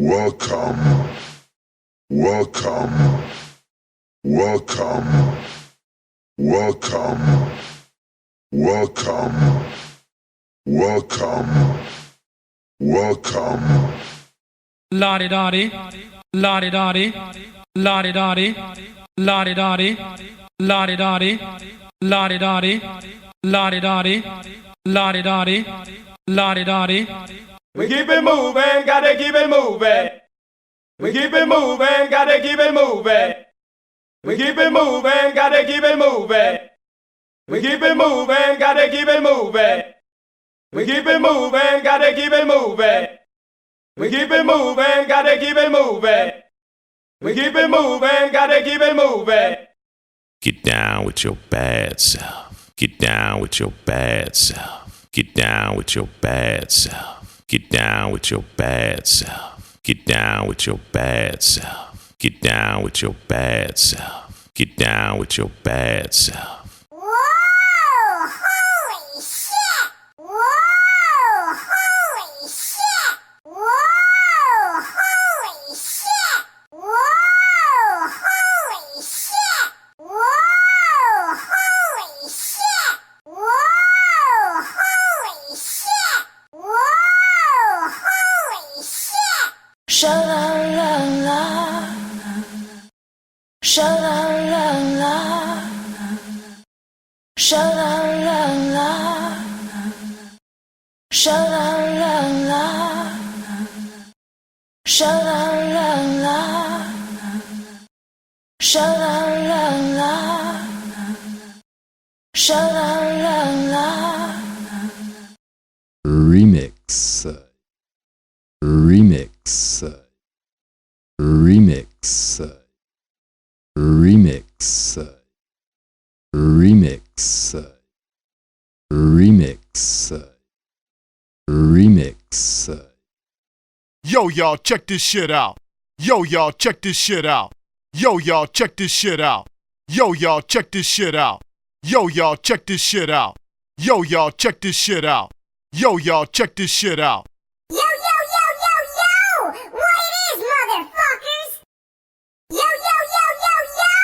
Welcome, welcome, welcome, welcome, welcome, welcome, welcome. La di da di, la di da di, la di da di, la di da di, la di da di, la di da di, la di da di, la di da di, la di da di. We keep it moving, gotta keep it moving. We keep it moving, gotta keep it moving. We keep it moving, gotta keep it moving. We keep it moving, gotta keep it moving. We keep it moving, gotta keep it moving. We keep it moving, gotta keep it moving. We keep it moving, gotta keep it moving. Get down with your bad self. Get down with your bad self. Get down with your bad self. Get down with your bad self. Get down with your bad self. Get down with your bad self. Get down with your bad self. Whoa! Holy shit! Whoa! Holy shit! Whoa! Holy shit! Whoa! Holy shit! Whoa! Holy shit! Whoa! Holy shit! Whoa! Holy shit! Sha-la-la-la, sha-la-la-la, sha-la-la-la, sha-la-la-la, sha-la-la-la, sha-la-la-la, sha-la-la-la. Remix, remix, remix, remix, remix, remix, remix. Yo, y'all, check this shit out. Yo, y'all, check this shit out. Yo, y'all, check this shit out. Yo, y'all, check this shit out. Yo, y'all, check this shit out. Yo, y'all, check this shit out. Yo, y'all, check this shit out. Yo, yo, yo, yo, yo! What it is, motherfuckers? Yo, yo, yo, yo, yo!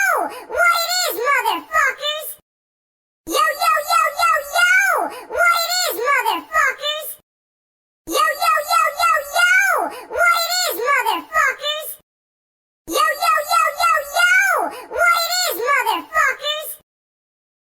What it is, motherfuckers? Yo, yo, yo, yo, yo! What it is, motherfuckers? Yo, yo, yo, yo, yo! What it is, motherfuckers? Yo, yo, yo, yo, yo! What it is, motherfuckers?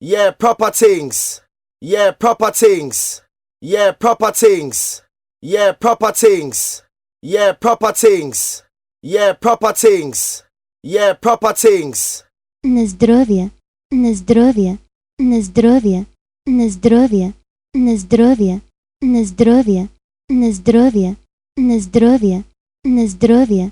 Yeah, proper things. Yeah, proper things. Yeah, proper things. Yeah, proper things. Yeah, proper things. Yeah, proper things. Yeah, proper things. На здоровье, на здоровье, на здоровье, на здоровье, на здоровье, на здоровье, на здоровье, на здоровье, на здоровье.